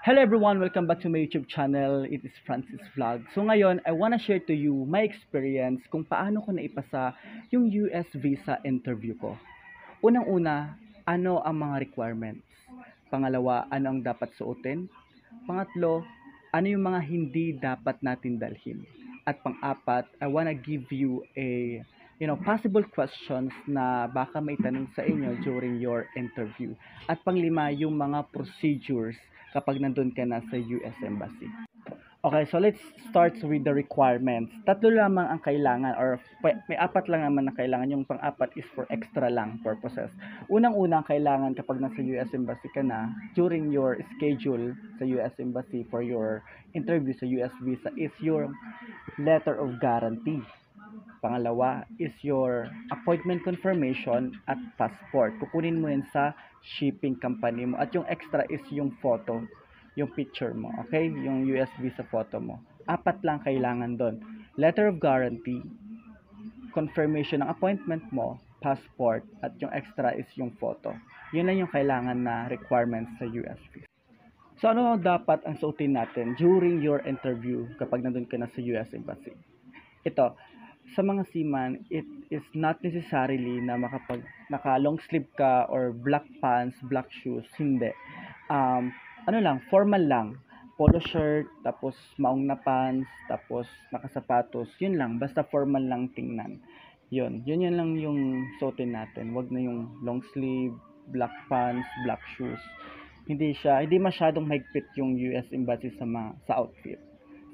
Hello everyone, welcome back to my YouTube channel. It is Francis Vlog. So ngayon, I wanna share to you my experience kung paano ko naipasa yung US visa interview ko. Unang-una, ano ang mga requirements? Pangalawa, ano ang dapat suotin? Pangatlo, ano yung mga hindi dapat natin dalhin? At pang-apat, I wanna give you a possible questions na baka may tanong sa inyo during your interview. At panglima, yung mga procedures kapag nandun ka na sa US Embassy. Okay, so let's start with the requirements. Tatlo lamang ang kailangan or may apat lang naman na kailangan. Yung pang-apat is for extra lang purposes. Unang-unang kailangan kapag nasa US Embassy ka na, during your schedule sa US Embassy for your interview sa US visa is your letter of guarantee. Pangalawa is your appointment confirmation at passport. Kukunin mo yan sa shipping company mo. At yung extra is yung photo, yung picture mo. Okay? Yung US visa photo mo. Apat lang kailangan doon. Letter of guarantee, confirmation ng appointment mo, passport, at yung extra is yung photo. Yun lang yung kailangan na requirements sa US visa. So ano dapat ang suotin natin during your interview kapag nandun ka na sa US Embassy? Ito, sa mga seaman, it is not necessarily na naka long sleeve ka or black pants, black shoes, hindi. Ano lang, formal lang. Polo shirt, tapos maong na pants, tapos nakasapatos, yun lang, basta formal lang tingnan. Yun lang yung suotin natin. Wag na yung long sleeve, black pants, black shoes. Hindi masyadong mahigpit yung US Embassy sa outfit,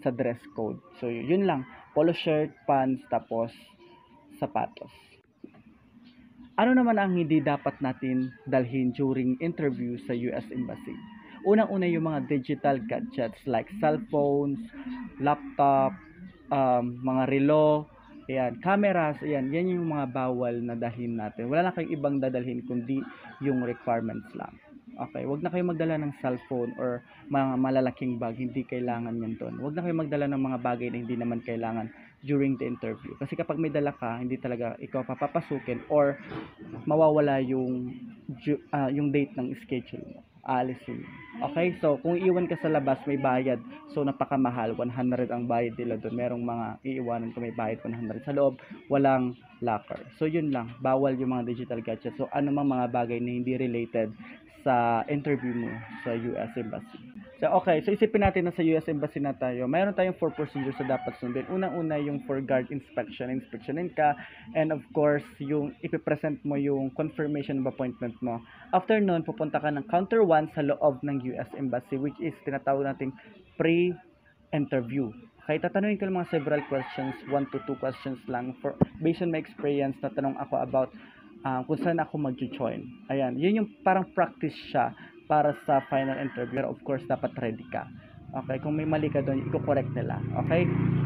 sa dress code. So yun lang, polo shirt, pants, tapos sapatos. Ano naman ang hindi dapat natin dalhin during interview sa US Embassy? Unang-una yung mga digital gadgets like cellphones, laptop, mga relo, ayan, cameras, ayan, yan yung mga bawal na dalhin natin. Wala na kayong ibang dadalhin kundi yung requirements lang. Okay, wag na kayo magdala ng cellphone or mga malalaking bag, hindi kailangan yan doon. Wag na kayo magdala ng mga bagay na hindi naman kailangan during the interview. Kasi kapag may dala ka, hindi talaga ikaw papapasukin or mawawala yung date ng schedule mo. Aalisin. Okay? So, kung iiwan ka sa labas, may bayad. So, napakamahal. 100 ang bayad nila doon. Merong mga iiwanan ko may bayad 100. Sa loob, walang locker. So, yun lang. Bawal yung mga digital gadgets. So, ano mang mga bagay na hindi related sa interview mo sa US Embassy. So, okay. So, isipin natin na sa US Embassy na tayo. Mayroon tayong 4 procedures na dapat sundin. Unang-una, yung for guard inspection. Inspectionin ka. And of course, yung ipipresent mo yung confirmation of appointment mo. After nun, pupunta ka ng counter 1 sa loob ng US Embassy, which is tinatawag nating pre-interview. Okay, tatanungin ko lang mga several questions, 1 to 2 questions lang. Based on my experience, natanong ako about kung saan ako mag-join. Ayan, yun yung parang practice siya para sa final interview. Pero of course, dapat ready ka. Okay, kung may mali ka doon, i-correct nila. Okay?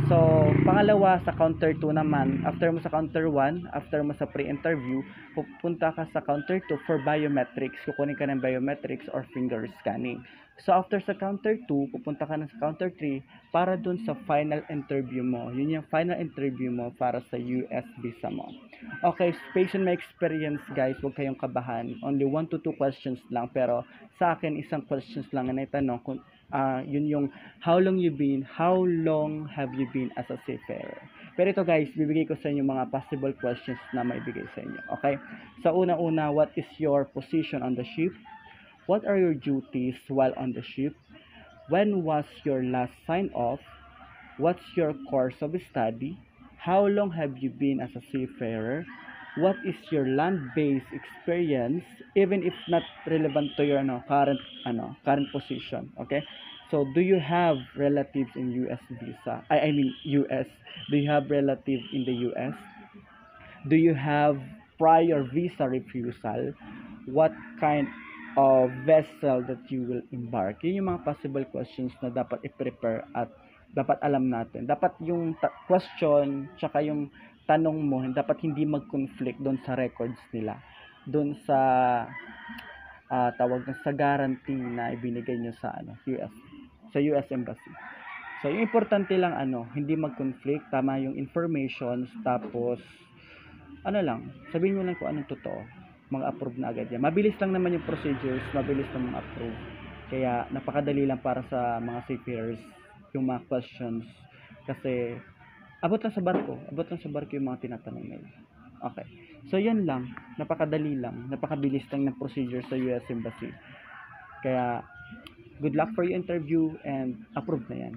So, pangalawa, sa counter 2 naman, after mo sa counter 1, after mo sa pre-interview, pupunta ka sa counter 2 for biometrics. Kukunin ka ng biometrics or finger scanning. So, after sa counter 2, pupunta ka na sa counter 3 para dun sa final interview mo. Yun yung final interview mo para sa US visa mo. Okay, based on my experience, guys, huwag kayong kabahan. Only 1 to 2 questions lang. Pero sa akin, isang questions lang na itanong kung yun yung how long have you been as a seafarer. Pero ito guys, bibigay ko sa inyo mga possible questions na maibigay sa inyo. Okay? So una-una, what is your position on the ship? What are your duties while on the ship? When was your last sign off? What's your course of study? How long have you been as a seafarer? What is your land-based experience, even if not relevant to your current position? Okay, so do you have relatives in US visa? I mean US. Do you have relatives in the US? Do you have prior visa refusal? What kind of vessel that you will embark? Yun yung mga possible questions na dapat i-prepare at dapat alam natin. Dapat yung question tsaka yung tanong mo, dapat hindi mag-conflict doon sa records nila. Doon sa tawag na sa guarantee na ibinigay nyo sa US Embassy. So, yung importante lang hindi mag-conflict, tama yung information, tapos sabihin mo lang kung anong totoo, mag-approve na agad yan. Mabilis lang naman yung procedures, mabilis na mag-approve. Kaya napakadali lang para sa mga seafarers yung mga questions kasi abot lang sa barko yung mga tinatanong nila. Okay. So yun lang, napakadali lang, napakabilis lang ng procedure sa US Embassy. Kaya good luck for your interview and approved na yan.